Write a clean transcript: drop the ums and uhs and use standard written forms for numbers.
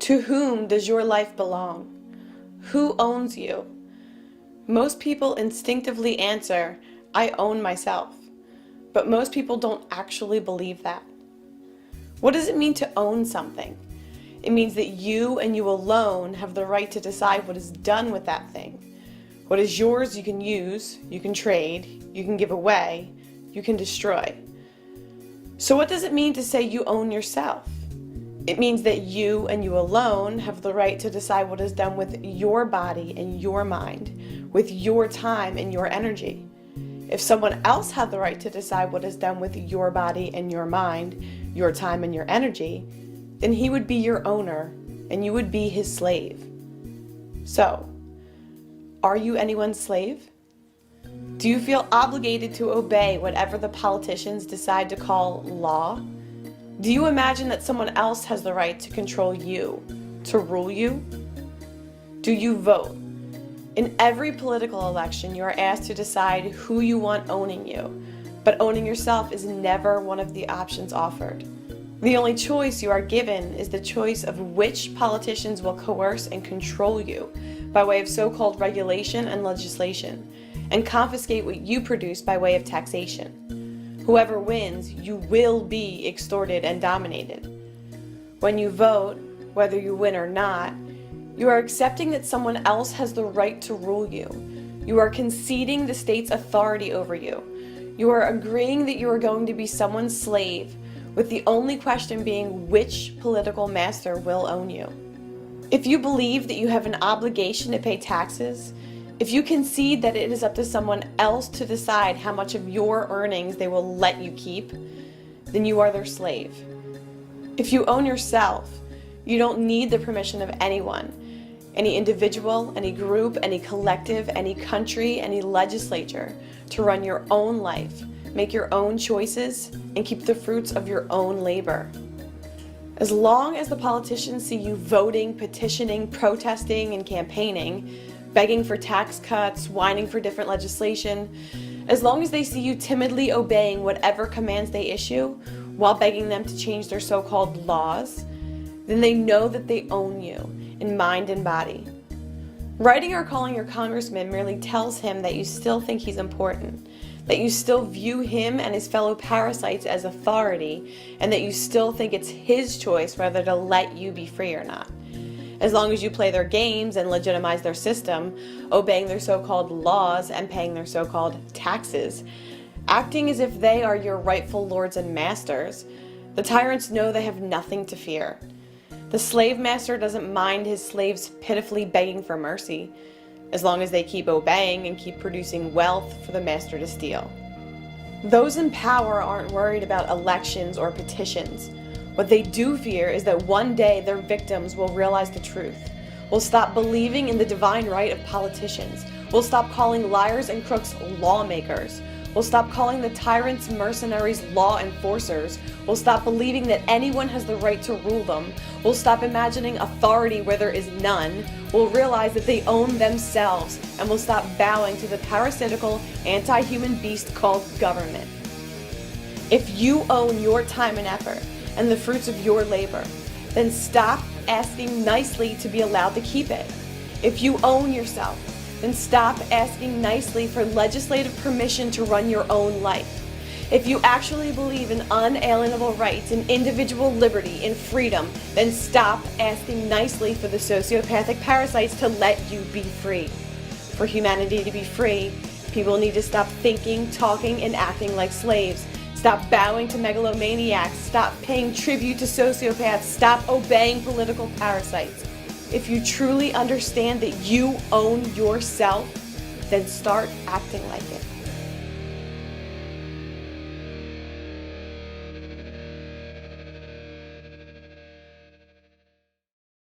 To whom does your life belong? Who owns you? Most people instinctively answer, I own myself. But most people don't actually believe that. What does it mean to own something? It means that you and you alone have the right to decide what is done with that thing. What is yours you can use, you can trade, you can give away, you can destroy. So what does it mean to say you own yourself? It means that you and you alone have the right to decide what is done with your body and your mind, with your time and your energy. If someone else had the right to decide what is done with your body and your mind, your time and your energy, then he would be your owner and you would be his slave. So, are you anyone's slave? Do you feel obligated to obey whatever the politicians decide to call law? Do you imagine that someone else has the right to control you, to rule you? Do you vote? In every political election, you are asked to decide who you want owning you, but owning yourself is never one of the options offered. The only choice you are given is the choice of which politicians will coerce and control you by way of so-called regulation and legislation, and confiscate what you produce by way of taxation. Whoever wins, you will be extorted and dominated. When you vote, whether you win or not, you are accepting that someone else has the right to rule you. You are conceding the state's authority over you. You are agreeing that you are going to be someone's slave, with the only question being which political master will own you. If you believe that you have an obligation to pay taxes, if you concede that it is up to someone else to decide how much of your earnings they will let you keep, then you are their slave. If you own yourself, you don't need the permission of anyone, any individual, any group, any collective, any country, any legislature, to run your own life, make your own choices, and keep the fruits of your own labor. As long as the politicians see you voting, petitioning, protesting, and campaigning, begging for tax cuts, whining for different legislation, as long as they see you timidly obeying whatever commands they issue while begging them to change their so-called laws, then they know that they own you in mind and body. Writing or calling your congressman merely tells him that you still think he's important, that you still view him and his fellow parasites as authority, and that you still think it's his choice whether to let you be free or not. As long as you play their games and legitimize their system, obeying their so-called laws and paying their so-called taxes, acting as if they are your rightful lords and masters, the tyrants know they have nothing to fear. The slave master doesn't mind his slaves pitifully begging for mercy, as long as they keep obeying and keep producing wealth for the master to steal. Those in power aren't worried about elections or petitions. What they do fear is that one day their victims will realize the truth, will stop believing in the divine right of politicians, will stop calling liars and crooks lawmakers, will stop calling the tyrants, mercenaries, law enforcers, will stop believing that anyone has the right to rule them, will stop imagining authority where there is none, will realize that they own themselves, and will stop bowing to the parasitical, anti-human beast called government. If you own your time and effort, and the fruits of your labor, then stop asking nicely to be allowed to keep it. If you own yourself, then stop asking nicely for legislative permission to run your own life. If you actually believe in unalienable rights and individual liberty and freedom, then stop asking nicely for the sociopathic parasites to let you be free. For humanity to be free, people need to stop thinking, talking, and acting like slaves. Stop bowing to megalomaniacs. Stop paying tribute to sociopaths. Stop obeying political parasites. If you truly understand that you own yourself, then start acting like it.